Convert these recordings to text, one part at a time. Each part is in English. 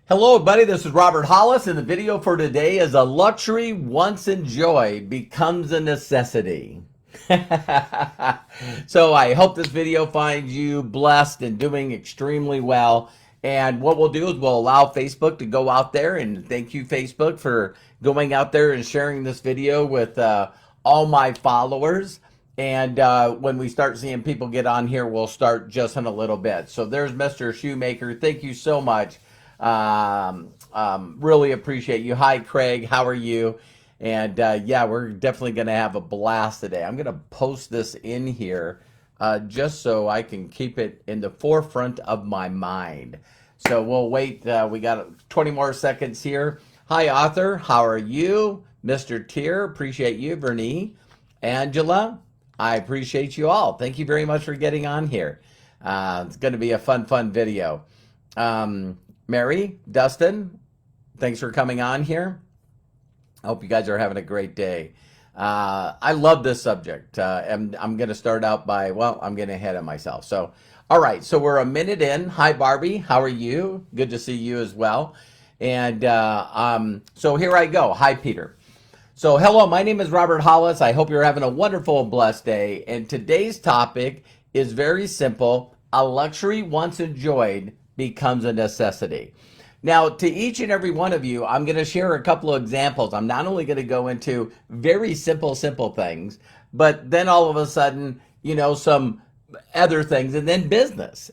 Hello, everybody. This is Robert Hollis, and the video for today is a luxury once enjoyed becomes a necessity. So I hope this video finds you blessed and doing extremely well. And what we'll do is we'll allow Facebook to go out there, and thank you, Facebook, for going out there and sharing this video with all my followers. And when we start seeing people get on here, we'll start just in a little bit. So there's Mr. Shoemaker. Thank you so much. Really appreciate you. Hi, Craig. How are you? And yeah, we're definitely going to have a blast today. I'm going to post this in here just so I can keep it in the forefront of my mind. So we'll wait. We got 20 more seconds here. Hi, Arthur. How are you? Mr. Tier, appreciate you. Bernie, Angela, I appreciate you all. Thank you very much for getting on here. It's going to be a fun video. Mary, Dustin, thanks for coming on here. I hope you guys are having a great day. I love this subject. And I'm going to start out by, well, I'm getting ahead of myself. So, all right, so we're a minute in. Hi, Barbie. How are you? Good to see you as well. And so here I go. Hi, Peter. So hello, my name is Robert Hollis. I hope you're having a wonderful and blessed day. And today's topic is very simple. A luxury once enjoyed becomes a necessity. Now, to each and every one of you, I'm going to share a couple of examples. I'm not only going to go into very simple things, but then all of a sudden, you know, some other things, and then business,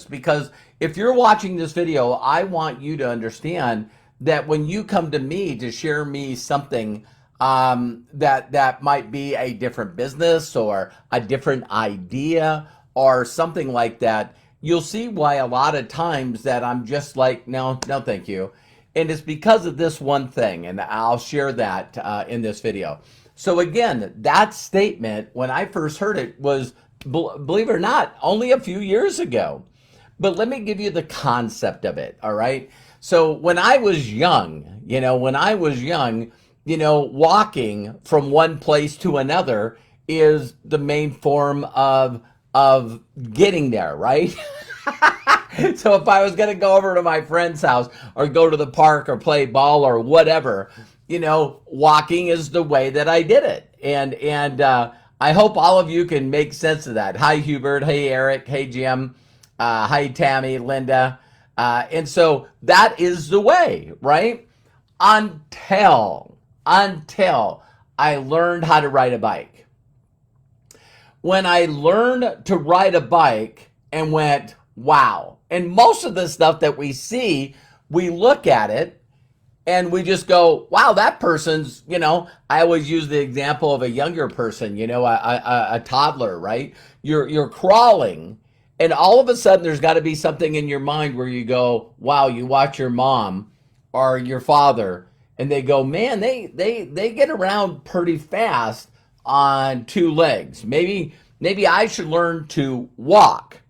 because if you're watching this video, I want you to understand that when you come to me to share me something that might be a different business or a different idea or something like that, you'll see why a lot of times that I'm just like, no, thank you. And it's because of this one thing, and I'll share that in this video. So again, that statement, when I first heard it, was, believe it or not, only a few years ago. But let me give you the concept of it, all right? So when I was young, walking from one place to another is the main form of getting there, right? So if I was going to go over to my friend's house or go to the park or play ball or whatever, walking is the way that I did it. And I hope all of you can make sense of that. Hi, Hubert. Hey, Eric. Hey, Jim. Hi, Tammy, Linda. And so that is the way, right? Until I learned how to ride a bike. When I learned to ride a bike and went, wow. And most of the stuff that we see, we look at it and we just go, wow, that person's, I always use the example of a younger person, a toddler, right? You're crawling, and all of a sudden there's got to be something in your mind where you go, wow, you watch your mom or your father and they go, man, they get around pretty fast on two legs. Maybe I should learn to walk,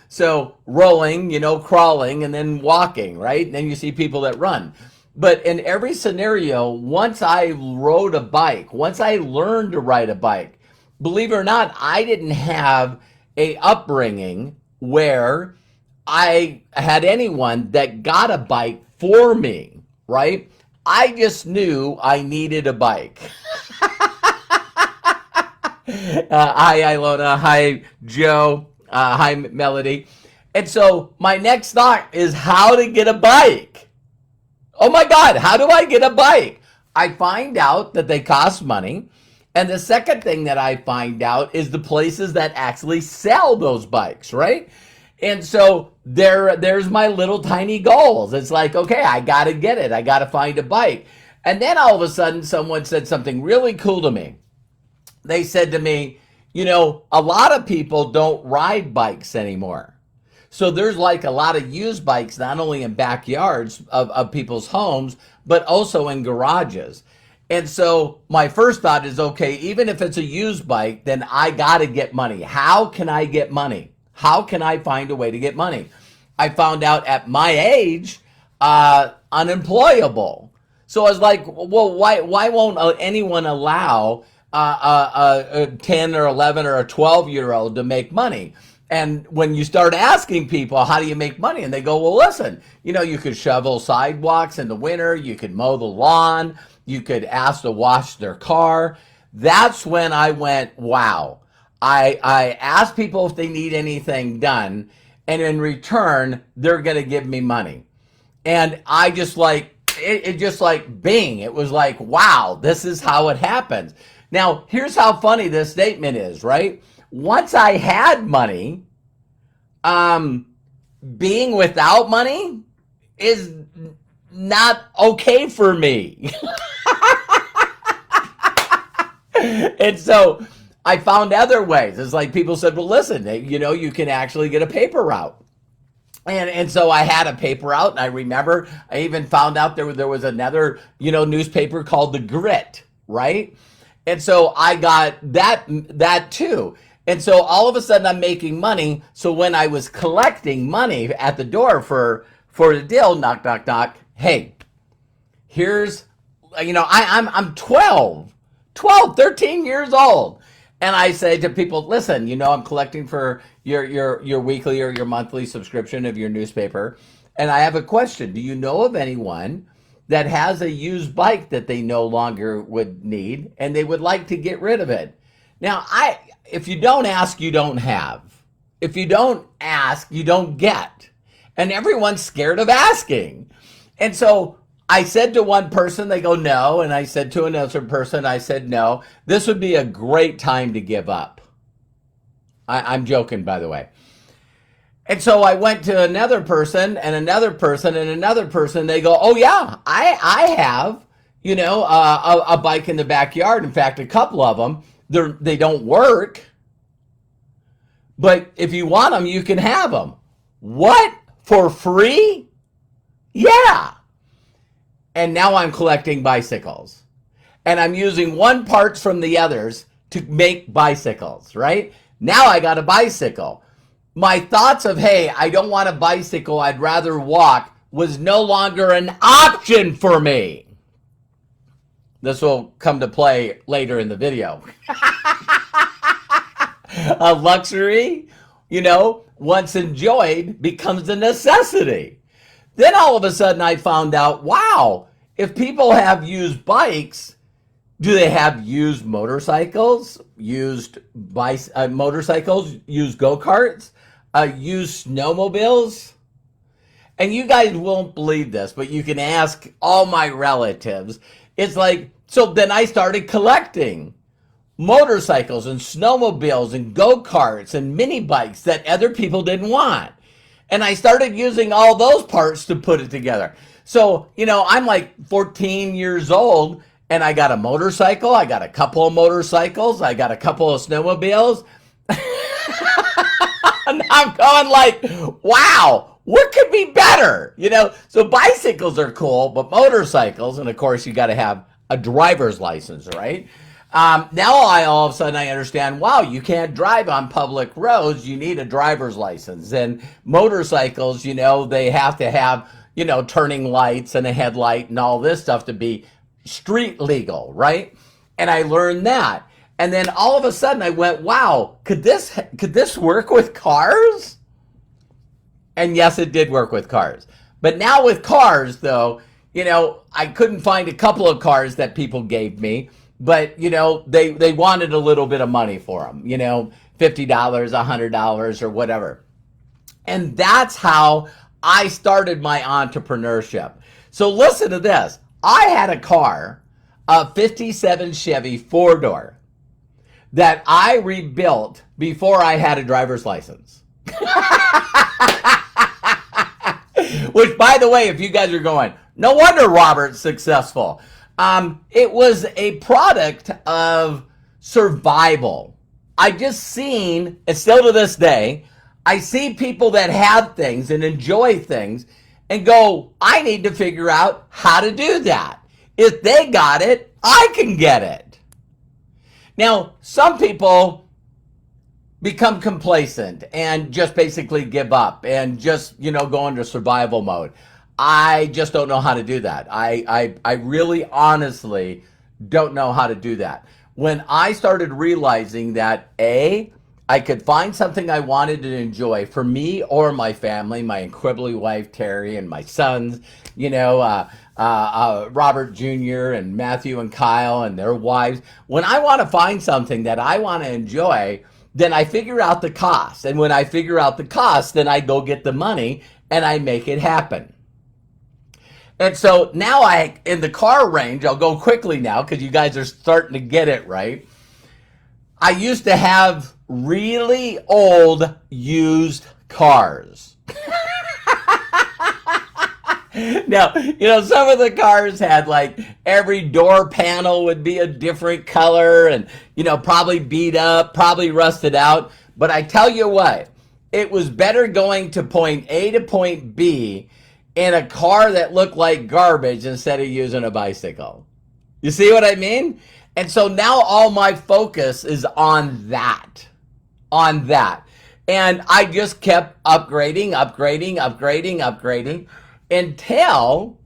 So rolling, crawling, and then walking, right? And then you see people that run. But in every scenario, once I rode a bike, once I learned to ride a bike, believe it or not, I didn't have a upbringing where I had anyone that got a bike for me, right? I just knew I needed a bike. Hi, Ilona. Hi, Joe. Hi, Melody. And so my next thought is how to get a bike. Oh my God, how do I get a bike? I find out that they cost money. And the second thing that I find out is the places that actually sell those bikes, right? And so there's my little tiny goals. It's like, okay, I got to get it. I got to find a bike. And then all of a sudden, someone said something really cool to me. They said to me, a lot of people don't ride bikes anymore. So there's like a lot of used bikes, not only in backyards of people's homes, but also in garages. And so my first thought is, okay, even if it's a used bike, then I got to get money. How can I get money? How can I find a way to get money? I found out at my age, unemployable. So I was like, well, why won't anyone allow a 10 or 11 or a 12-year-old to make money? And when you start asking people, how do you make money? And they go, well, listen, you could shovel sidewalks in the winter. You could mow the lawn. You could ask to wash their car. That's when I went, wow. I ask people if they need anything done. And in return, they're going to give me money. And I just it just like bing. It was like, wow, this is how it happens. Now, here's how funny this statement is, right? Once I had money, being without money is not okay for me. And so I found other ways. It's like people said, well, listen, you can actually get a paper route. And so I had a paper route, and I remember I even found out there was another, newspaper called The Grit, right? And so I got that too. And so all of a sudden I'm making money. So when I was collecting money at the door for the deal, knock, knock, knock, hey, here's, I'm 13 years old. And I say to people, listen, I'm collecting for your weekly or your monthly subscription of your newspaper. And I have a question. Do you know of anyone that has a used bike that they no longer would need and they would like to get rid of it? Now, if you don't ask, you don't have. If you don't ask, you don't get. And everyone's scared of asking. And so I said to one person, they go, no. And I said to another person, I said, no. This would be a great time to give up. I'm joking, by the way. And so I went to another person and another person and another person. They go, oh, yeah, I have, a bike in the backyard. In fact, a couple of them. They don't work, but if you want them, you can have them. What? For free? Yeah. And now I'm collecting bicycles. And I'm using one parts from the others to make bicycles, right? Now I got a bicycle. My thoughts of, hey, I don't want a bicycle, I'd rather walk, was no longer an option for me. This will come to play later in the video. A luxury, once enjoyed becomes a necessity. Then all of a sudden I found out, wow, if people have used bikes, do they have used motorcycles, used motorcycles, used go-karts, used snowmobiles? And you guys won't believe this, but you can ask all my relatives. It's like, so then I started collecting motorcycles and snowmobiles and go-karts and mini bikes that other people didn't want. And I started using all those parts to put it together. So, I'm like 14 years old and I got a motorcycle. I got a couple of motorcycles. I got a couple of snowmobiles. And I'm going like, wow, what could be better? So bicycles are cool, but motorcycles, and of course you got to have a driver's license, right? Now all of a sudden I understand, wow, you can't drive on public roads. You need a driver's license. And motorcycles, they have to have, turning lights and a headlight and all this stuff to be street legal, right? And I learned that. And then all of a sudden I went, wow, could this work with cars? And yes, it did work with cars. But now with cars, though, I couldn't find a couple of cars that people gave me, but, they wanted a little bit of money for them, $50, $100 or whatever. And that's how I started my entrepreneurship. So listen to this. I had a car, a 57 Chevy 4-door that I rebuilt before I had a driver's license. Which, by the way, if you guys are going, no wonder Robert's successful. It was a product of survival. I just seen, and still to this day, I see people that have things and enjoy things and go, I need to figure out how to do that. If they got it, I can get it. Now, some people become complacent and just basically give up and just, go into survival mode. I just don't know how to do that. I really honestly don't know how to do that. When I started realizing that, A, I could find something I wanted to enjoy for me or my family, my incredibly wife Terry and my sons, Robert Jr. and Matthew and Kyle and their wives. When I want to find something that I want to enjoy, then I figure out the cost. And when I figure out the cost, then I go get the money and I make it happen. And so now in the car range, I'll go quickly now because you guys are starting to get it, right? I used to have really old used cars. Now, some of the cars had like every door panel would be a different color and, probably beat up, probably rusted out. But I tell you what, it was better going to point A to point B in a car that looked like garbage instead of using a bicycle. You see what I mean? And so now all my focus is on that. And I just kept upgrading until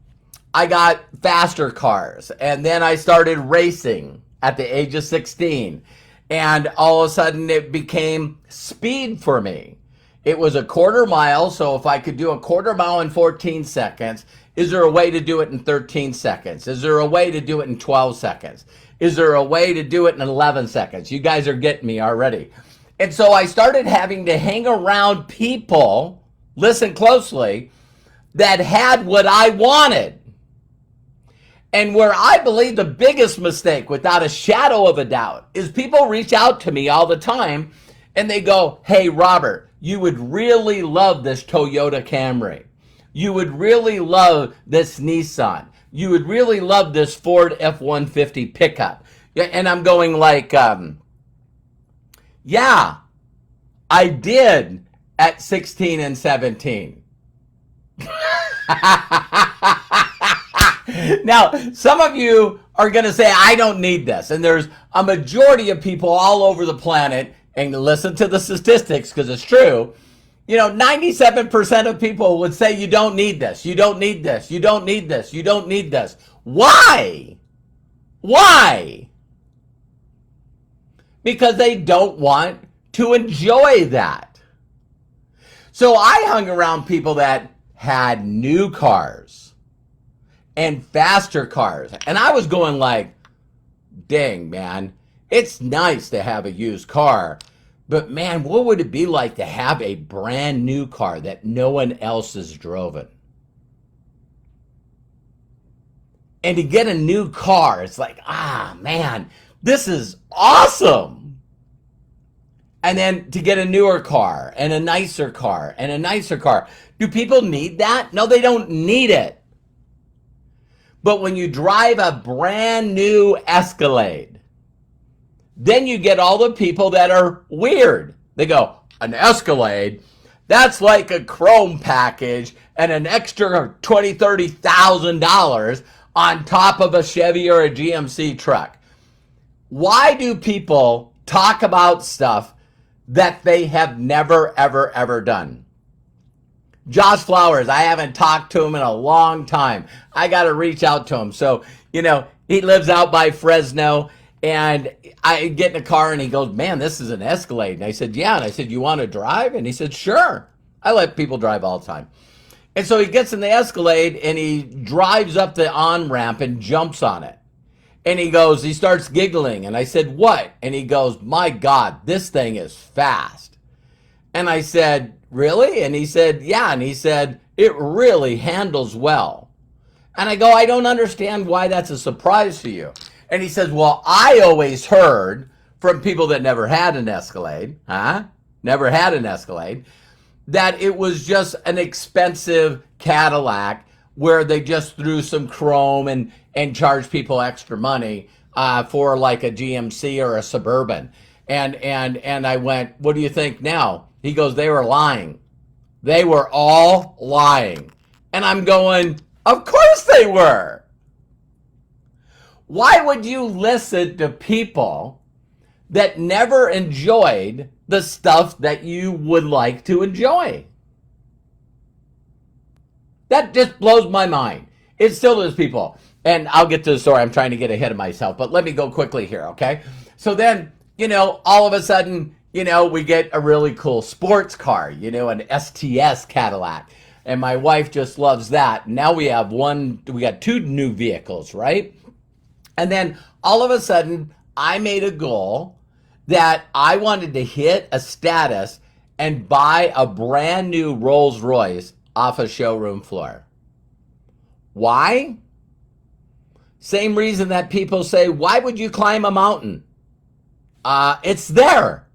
I got faster cars. And then I started racing at the age of 16. And all of a sudden it became speed for me. It was a quarter mile. So if I could do a quarter mile in 14 seconds, is there a way to do it in 13 seconds? Is there a way to do it in 12 seconds? Is there a way to do it in 11 seconds? You guys are getting me already. And so I started having to hang around people, listen closely, that had what I wanted. And where I believe the biggest mistake, without a shadow of a doubt, is people reach out to me all the time and they go, hey, Robert, you would really love this Toyota Camry. You would really love this Nissan. You would really love this Ford F-150 pickup. And I'm going like, yeah, I did at 16 and 17. Now, some of you are going to say, I don't need this. And there's a majority of people all over the planet, and listen to the statistics because it's true. 97% of people would say you don't need this. You don't need this. You don't need this. You don't need this. Why? Why? Because they don't want to enjoy that. So I hung around people that had new cars and faster cars. And I was going like, dang, man, it's nice to have a used car. But man, what would it be like to have a brand new car that no one else has driven? And to get a new car, it's like, man, this is awesome. And then to get a newer car and a nicer car and a nicer car. Do people need that? No, they don't need it. But when you drive a brand new Escalade, then you get all the people that are weird. They go, an Escalade? That's like a chrome package and an extra $20,000, $30,000 on top of a Chevy or a GMC truck. Why do people talk about stuff that they have never, ever, ever done? Josh Flowers, I haven't talked to him in a long time. I got to reach out to him. So, he lives out by Fresno. And I get in a car and he goes, man, this is an Escalade. And I said, yeah. And I said, you want to drive? And he said, sure. I let people drive all the time. And so he gets in the Escalade and he drives up the on-ramp and jumps on it. And he starts giggling. And I said, what? And he goes, my God, this thing is fast. And I said, really? And he said, yeah. And he said, it really handles well. And I go, I don't understand why that's a surprise to you. And he says, well, I always heard from people that never had an Escalade, never had an Escalade, that it was just an expensive Cadillac where they just threw some chrome and charged people extra money for like a GMC or a Suburban. And I went, what do you think now? He goes, they were lying. They were all lying. And I'm going, of course they were. Why would you listen to people that never enjoyed the stuff that you would like to enjoy? That just blows my mind. It still is, people. And I'll get to the story. I'm trying to get ahead of myself, but let me go quickly here, okay? So then, all of a sudden, we get a really cool sports car, an STS Cadillac. And my wife just loves that. Now we got two new vehicles, right? And then all of a sudden, I made a goal that I wanted to hit a status and buy a brand new Rolls Royce off a showroom floor. Why? Same reason that people say, why would you climb a mountain? It's there.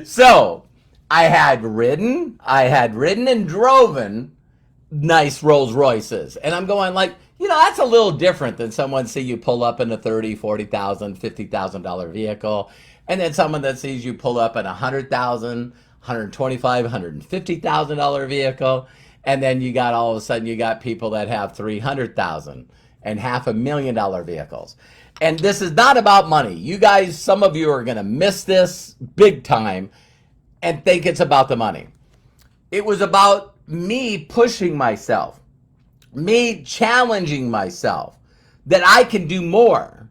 So I had ridden and driven nice Rolls Royces. And I'm going like, that's a little different than someone see you pull up in a $30,000, $40,000, $50,000 vehicle. And then someone that sees you pull up in a $100,000, $125,000, $150,000 vehicle. And then all of a sudden you got people that have $300,000 and $500,000 vehicles. And this is not about money. You guys, some of you are going to miss this big time and think it's about the money. It was about me pushing myself, me challenging myself that I can do more,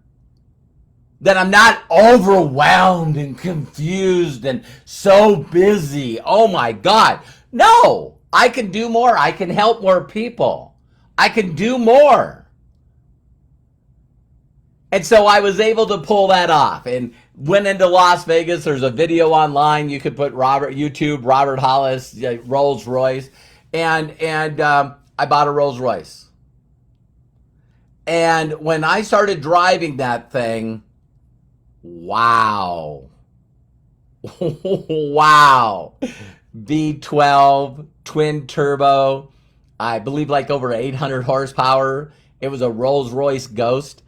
that I'm not overwhelmed and confused and so busy. Oh my God. No, I can do more. I can help more people. I can do more. And so I was able to pull that off and went into Las Vegas. There's a video online. You could put YouTube, Robert Hollis, Rolls Royce. And I bought a Rolls Royce. And when I started driving that thing, wow. Wow. V12, twin turbo, I believe like over 800 horsepower. It was a Rolls Royce Ghost.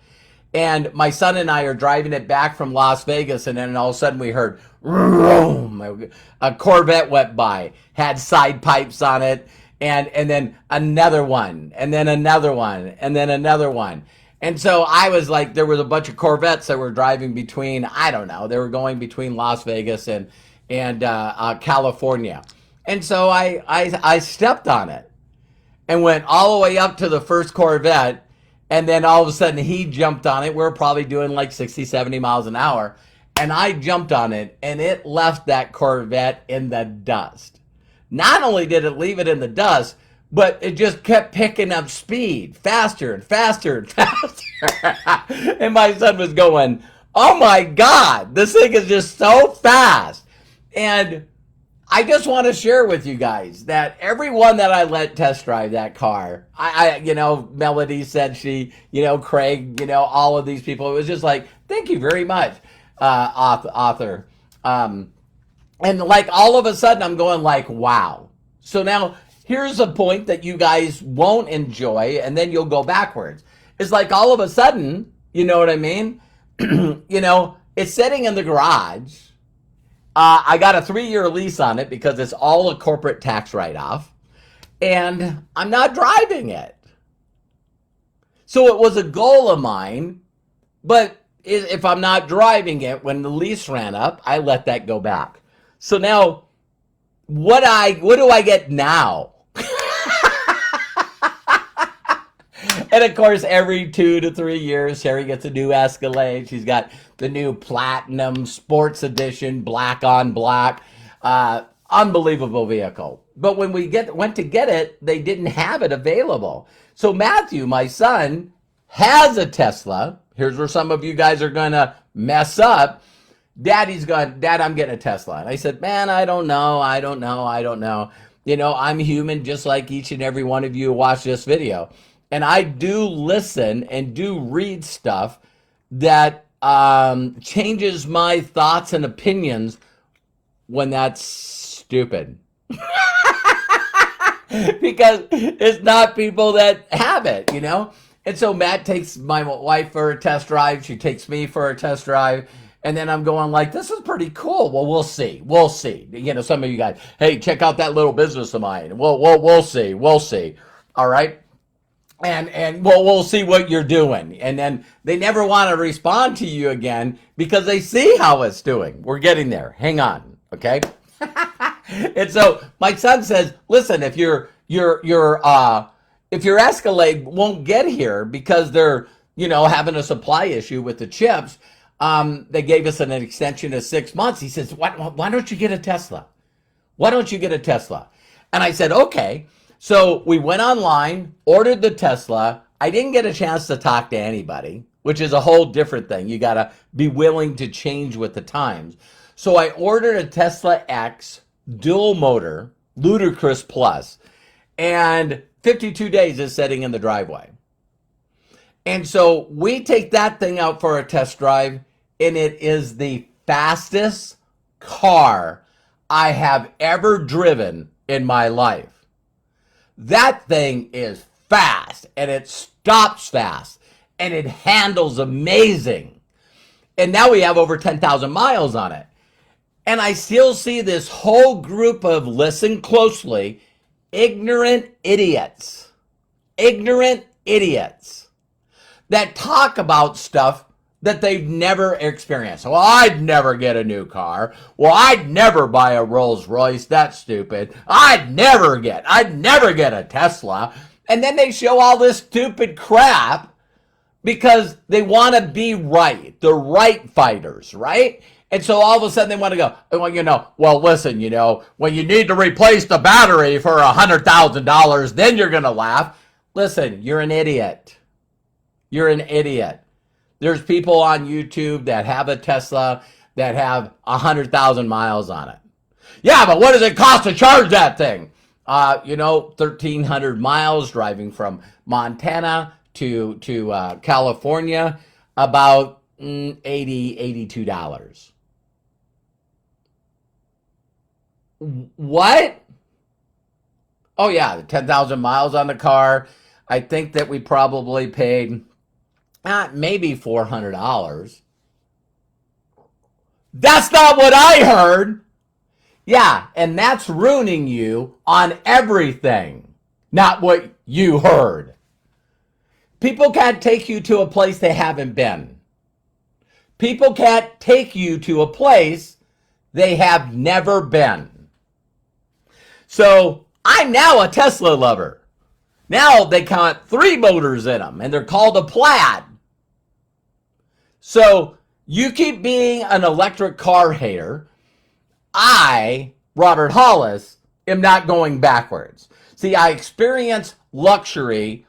And my son and I are driving it back from Las Vegas, and then all of a sudden we heard, vroom, a Corvette went by, had side pipes on it, and then another one, and then another one, and then another one. And so I was like, there was a bunch of Corvettes that were driving between, I don't know, they were going between Las Vegas and California. And so I stepped on it and went all the way up to the first Corvette. And then all of a sudden he jumped on it. We were probably doing like 60, 70 miles an hour. And I jumped on it and it left that Corvette in the dust. Not only did it leave it in the dust, but it just kept picking up speed faster and faster and faster. And my son was going, oh my God, this thing is just so fast. And I just want to share with you guys that everyone that I let test drive that car, Melody said she, Craig, all of these people, it was just like, thank you very much, author. And like all of a sudden I'm going like, wow. So now here's a point that you guys won't enjoy and then you'll go backwards. It's like all of a sudden, you know what I mean? It's sitting in the garage. I got a 3-year lease on it because it's all a corporate tax write-off, and I'm not driving it. So it was a goal of mine, but if I'm not driving it, when the lease ran up, I let that go back. So now, what do I get now? And of course, every 2 to 3 years, Sherry gets a new Escalade. She's got the new Platinum Sports Edition, black on black. Unbelievable vehicle. But when we went to get it, they didn't have it available. So Matthew, my son, has a Tesla. Here's where some of you guys are going to mess up. Dad, I'm getting a Tesla. And I said, man, I don't know. I'm human just like each and every one of you who watch this video. And I do listen and do read stuff that changes my thoughts and opinions when that's stupid. Because it's not people that have it, And so Matt takes my wife for a test drive. She takes me for a test drive. And then I'm going like, this is pretty cool. Well, we'll see. Some of you guys, hey, check out that little business of mine. We'll see. All right. And we'll see what you're doing. And then they never want to respond to you again because they see how it's doing. We're getting there. Hang on. Okay. And so my son says, listen, if your Escalade won't get here because they're, having a supply issue with the chips, They gave us an extension of 6 months. He says, why don't you get a Tesla? Why don't you get a Tesla? And I said, okay. So we went online, ordered the Tesla. I didn't get a chance to talk to anybody, which is a whole different thing. You got to be willing to change with the times. So I ordered a Tesla X dual motor, Ludicrous Plus, and 52 days is sitting in the driveway. And so we take that thing out for a test drive, and it is the fastest car I have ever driven in my life. That thing is fast, and it stops fast, and it handles amazing. And now we have over 10,000 miles on it. And I still see this whole group of, listen closely, ignorant idiots that talk about stuff that they've never experienced. Well, I'd never get a new car. Well, I'd never buy a Rolls Royce. That's stupid. I'd never get a Tesla. And then they show all this stupid crap because they want to be right. They're right fighters, right? And so all of a sudden they want to go, well, listen, when you need to replace the battery for $100,000, then you're going to laugh. Listen, you're an idiot. You're an idiot. There's people on YouTube that have a Tesla that have 100,000 miles on it. Yeah, but what does it cost to charge that thing? 1,300 miles driving from Montana to California, about $82. What? Oh yeah, 10,000 miles on the car. I think that we probably paid maybe $400. That's not what I heard. Yeah, and that's ruining you on everything, not what you heard. People can't take you to a place they haven't been. People can't take you to a place they have never been. So I'm now a Tesla lover. Now they count 3 motors in them, and they're called a Plaid. So you keep being an electric car hater. I, Robert Hollis, am not going backwards. See, I experience luxury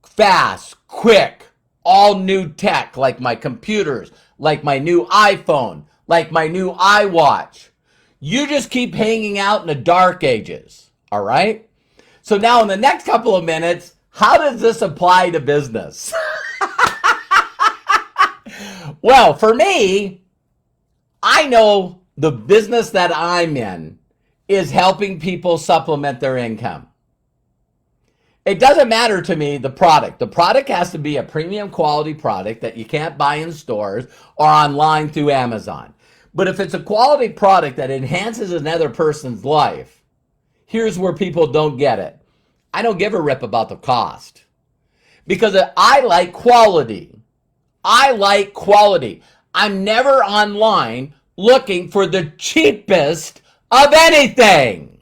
fast, quick, all new tech, like my computers, like my new iPhone, like my new iWatch. You just keep hanging out in the dark ages, all right? So now in the next couple of minutes, how does this apply to business? Well, for me, I know the business that I'm in is helping people supplement their income. It doesn't matter to me the product. The product has to be a premium quality product that you can't buy in stores or online through Amazon. But if it's a quality product that enhances another person's life, here's where people don't get it. I don't give a rip about the cost because I like quality. I like quality. I'm never online looking for the cheapest of anything.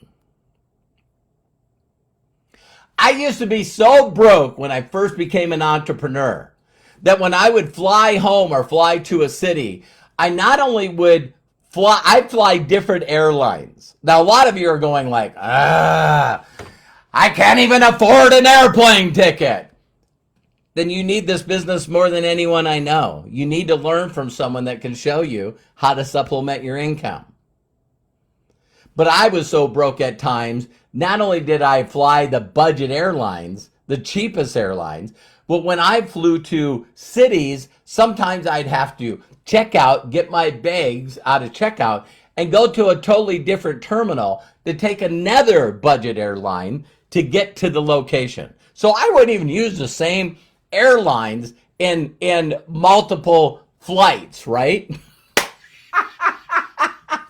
I used to be so broke when I first became an entrepreneur that when I would fly home or fly to a city, I not only would fly, I'd fly different airlines. Now, a lot of you are going like, I can't even afford an airplane ticket. Then you need this business more than anyone I know. You need to learn from someone that can show you how to supplement your income. But I was so broke at times, not only did I fly the budget airlines, the cheapest airlines, but when I flew to cities, sometimes I'd have to check out, get my bags out of checkout, and go to a totally different terminal to take another budget airline to get to the location. So I wouldn't even use the same airlines in multiple flights, right?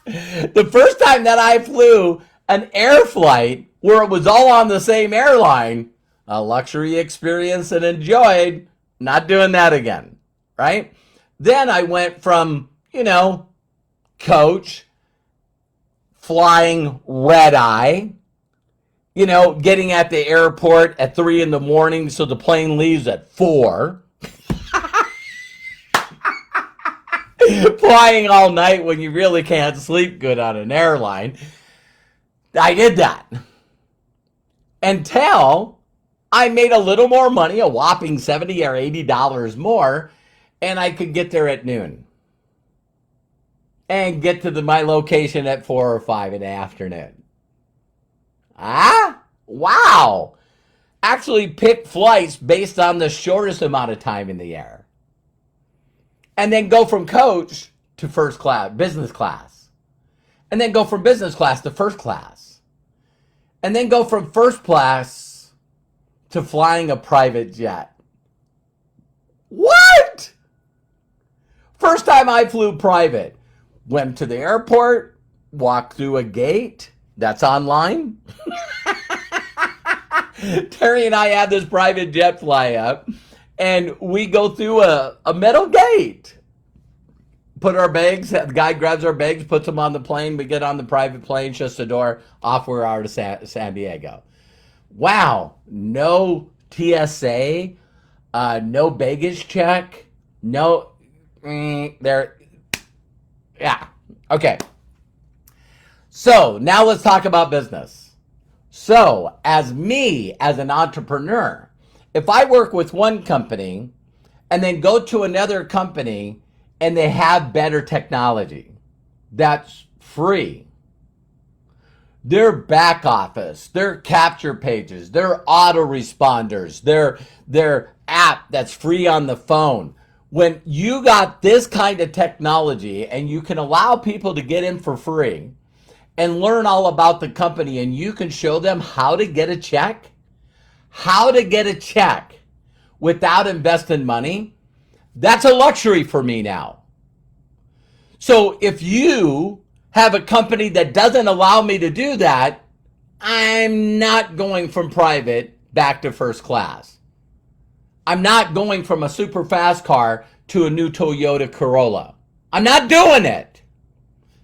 The first time that I flew an air flight where it was all on the same airline, a luxury experience and enjoyed, not doing that again, right? Then I went from, coach, flying red eye, getting at the airport at 3 a.m. so the plane leaves at 4. flying all night when you really can't sleep good on an airline. I did that until I made a little more money, a whopping $70 or $80 more, and I could get there at noon and get to my location at 4 or 5 in the afternoon. Wow. Actually pick flights based on the shortest amount of time in the air. And then go from coach to first class, business class. And then go from business class to first class. And then go from first class to flying a private jet. What? First time I flew private. Went to the airport, walked through a gate. That's online. Terry and I had this private jet fly up, and we go through a metal gate. Put our bags, the guy grabs our bags, puts them on the plane. We get on the private plane, shuts the door, off we are to San Diego. Wow, no TSA, no baggage check, no, there, yeah, okay. So now let's talk about business. So as an entrepreneur, if I work with one company and then go to another company and they have better technology, that's free. Their back office, their capture pages, their autoresponders, their app that's free on the phone. When you got this kind of technology and you can allow people to get in for free and learn all about the company, and you can show them how to get a check without investing money, that's a luxury for me now. So if you have a company that doesn't allow me to do that, I'm not going from private back to first class. I'm not going from a super fast car to a new Toyota Corolla. I'm not doing it.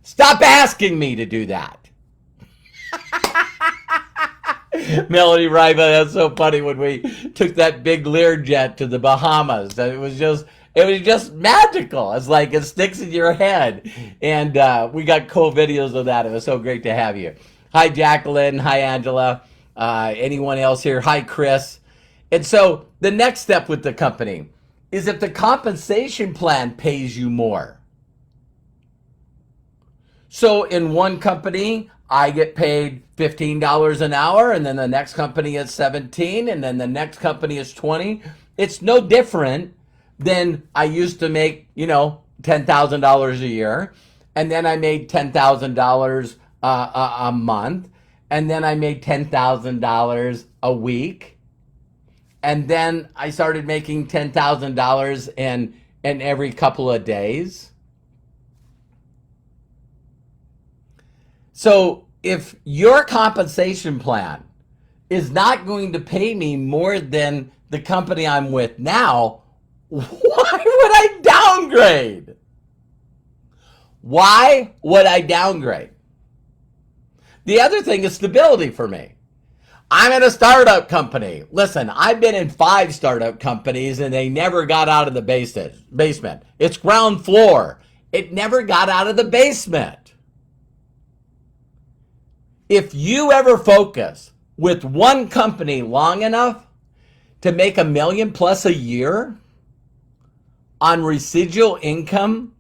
Stop asking me to do that. Melody Riva, that's so funny when we took that big Learjet to the Bahamas. It was just magical. It's like it sticks in your head. And we got cool videos of that. It was so great to have you. Hi, Jacqueline. Hi, Angela. Anyone else here? Hi, Chris. And so the next step with the company is if the compensation plan pays you more. So in one company, I get paid $15 an hour, and then the next company is $17, and then the next company is $20. It's no different than I used to make, $10,000 a year, and then I made $10,000 a month, and then I made $10,000 a week, and then I started making $10,000 in every couple of days. So if your compensation plan is not going to pay me more than the company I'm with now, why would I downgrade? Why would I downgrade? The other thing is stability for me. I'm in a startup company. Listen, I've been in 5 startup companies and they never got out of the basement. It's ground floor. It never got out of the basement. If you ever focus with one company long enough to make $1 million plus a year on residual income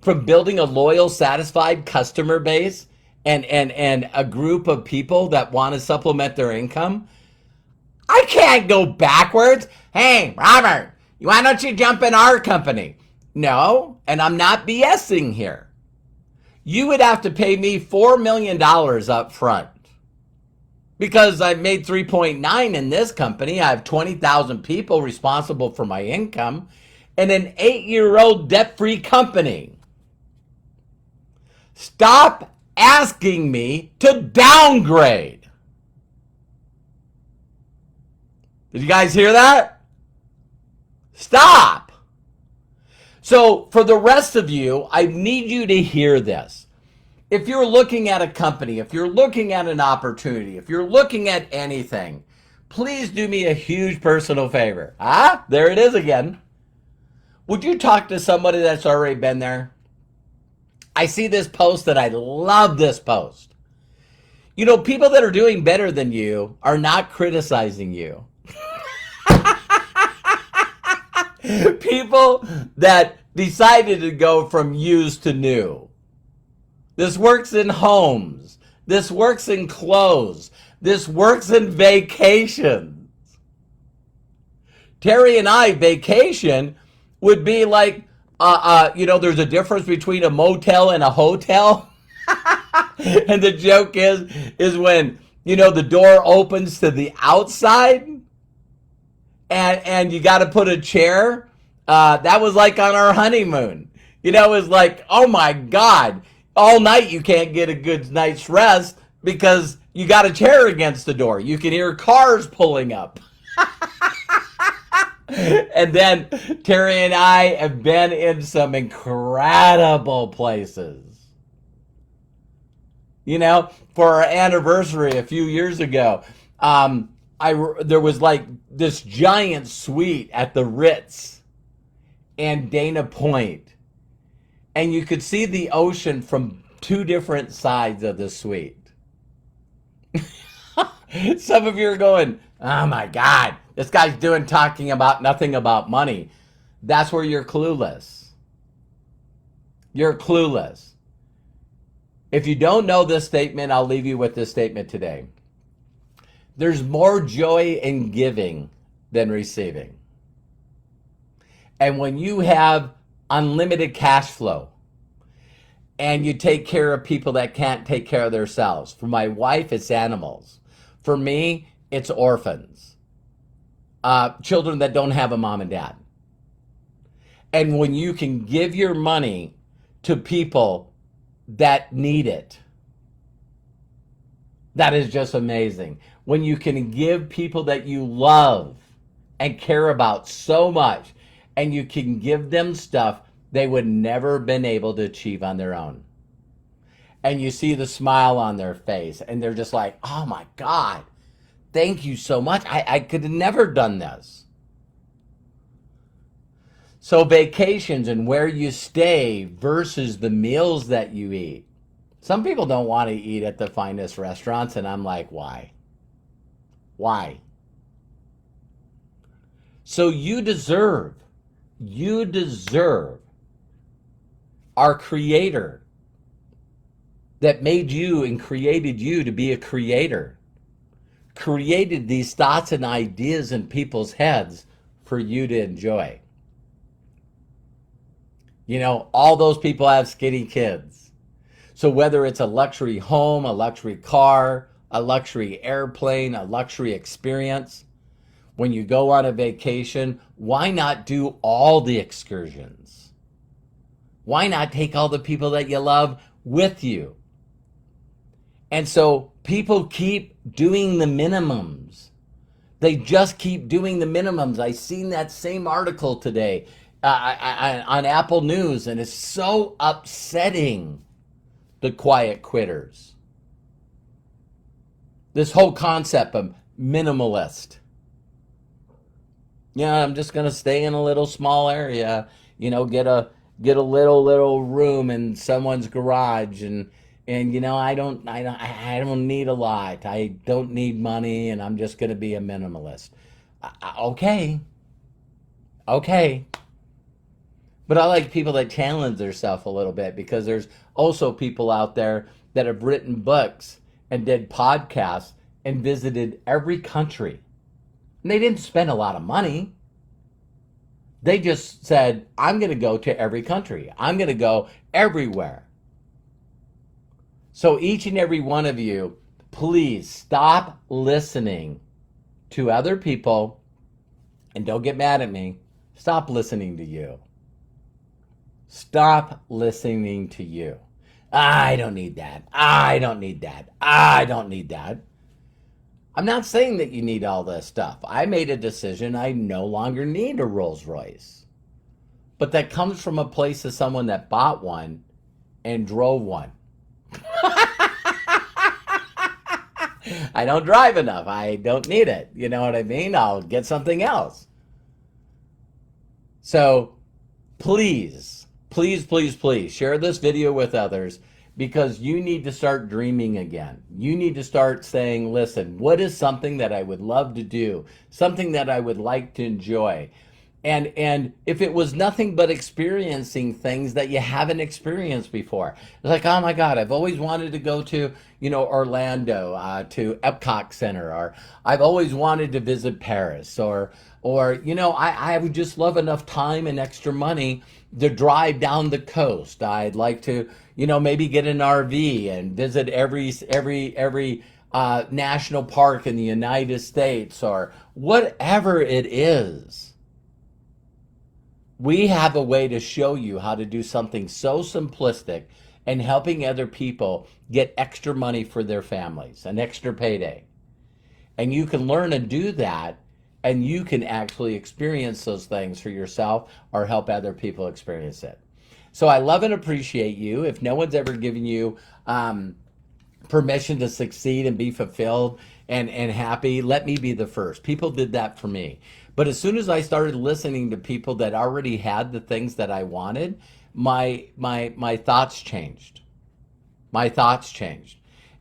from building a loyal, satisfied customer base and a group of people that want to supplement their income, I can't go backwards. Hey, Robert, why don't you jump in our company? No, and I'm not BSing here. You would have to pay me $4 million up front because I've made 3.9 in this company. I have 20,000 people responsible for my income and an 8-year-old debt-free company. Stop asking me to downgrade. Did you guys hear that? Stop. So for the rest of you, I need you to hear this. If you're looking at a company, if you're looking at an opportunity, if you're looking at anything, please do me a huge personal favor. There it is again. Would you talk to somebody that's already been there? I see this post and I love this post. You know, people that are doing better than you are not criticizing you. People that decided to go from used to new. This works in homes. This works in clothes. This works in vacations. Terry and I, vacation would be like, there's a difference between a motel and a hotel. And the joke is when, the door opens to the outside and you got to put a chair. That was like on our honeymoon. It was like, oh my God, all night you can't get a good night's rest because you got a chair against the door. You can hear cars pulling up. And then Terry and I have been in some incredible places. For our anniversary a few years ago, there was like this giant suite at the Ritz and Dana Point. And you could see the ocean from two different sides of the suite. Some of you are going, oh my God, this guy's talking about nothing about money. That's where you're clueless. You're clueless. If you don't know this statement, I'll leave you with this statement today. There's more joy in giving than receiving. And when you have unlimited cash flow and you take care of people that can't take care of themselves, for my wife, it's animals. For me, it's orphans. Children that don't have a mom and dad. And when you can give your money to people that need it, that is just amazing. When you can give people that you love and care about so much, and you can give them stuff they would never have been able to achieve on their own. And you see the smile on their face, and they're just like, oh my God, thank you so much. I could have never done this. So vacations and where you stay versus the meals that you eat. Some people don't want to eat at the finest restaurants, and I'm like, why? Why? So you deserve our Creator that made you and created you to be a creator, created these thoughts and ideas in people's heads for you to enjoy. All those people have skinny kids. So whether it's a luxury home, a luxury car, a luxury airplane, a luxury experience, when you go on a vacation, why not do all the excursions? Why not take all the people that you love with you? And so people keep doing the minimums. They just keep doing the minimums. I seen that same article today on Apple News, and it's so upsetting, the quiet quitters. This whole concept of minimalist. Yeah, I'm just gonna stay in a little small area, get a little room in someone's garage, and I don't need a lot. I don't need money, and I'm just gonna be a minimalist. Okay. But I like people that challenge themselves a little bit, because there's also people out there that have written books and did podcasts and visited every country. And they didn't spend a lot of money. They just said, I'm going to go to every country. I'm going to go everywhere. So each and every one of you, please stop listening to other people, and don't get mad at me. Stop listening to you. Stop listening to you. I don't need that. I don't need that. I don't need that. I'm not saying that you need all this stuff. I made a decision. I no longer need a Rolls Royce. But that comes from a place of someone that bought one and drove one. I don't drive enough. I don't need it. You know what I mean? I'll get something else. So Please, please, please, please share this video with others because you need to start dreaming again. You need to start saying, listen, what is something that I would love to do? Something that I would like to enjoy? And if it was nothing but experiencing things that you haven't experienced before, like, oh my God, I've always wanted to go to, Orlando, to Epcot Center, or I've always wanted to visit Paris, or I would just love enough time and extra money to drive down the coast. I'd like to, maybe get an RV and visit every national park in the United States, or whatever it is. We have a way to show you how to do something so simplistic and helping other people get extra money for their families, an extra payday. And you can learn and do that, and you can actually experience those things for yourself or help other people experience it. So I love and appreciate you. If no one's ever given you permission to succeed and be fulfilled and happy, let me be the first. People did that for me. But as soon as I started listening to people that already had the things that I wanted, my thoughts changed. My thoughts changed.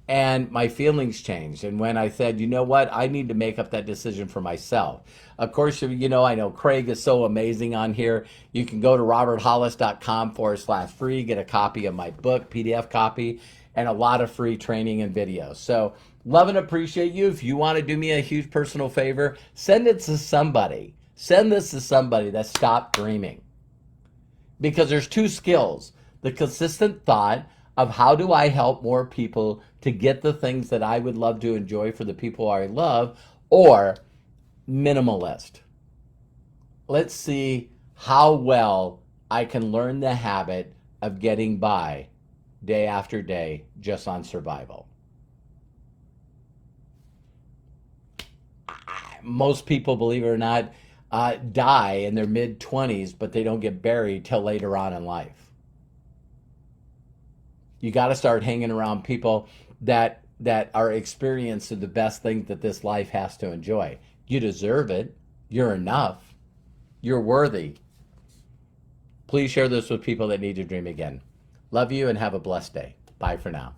And my feelings changed. And when I said, you know what, I need to make up that decision for myself. Of course, I know Craig is so amazing on here. You can go to roberthollis.com/free, get a copy of my book, PDF copy, and a lot of free training and videos. So love and appreciate you. If you want to do me a huge personal favor, send it to somebody. Send this to somebody that stopped dreaming. Because there's two skills: the consistent thought of how do I help more people to get the things that I would love to enjoy for the people I love, or minimalist. Let's see how well I can learn the habit of getting by day after day just on survival. Most people, believe it or not, die in their mid-20s, but they don't get buried till later on in life. You got to start hanging around people that are experiencing the best things that this life has to enjoy. You deserve it. You're enough. You're worthy. Please share this with people that need to dream again. Love you and have a blessed day. Bye for now.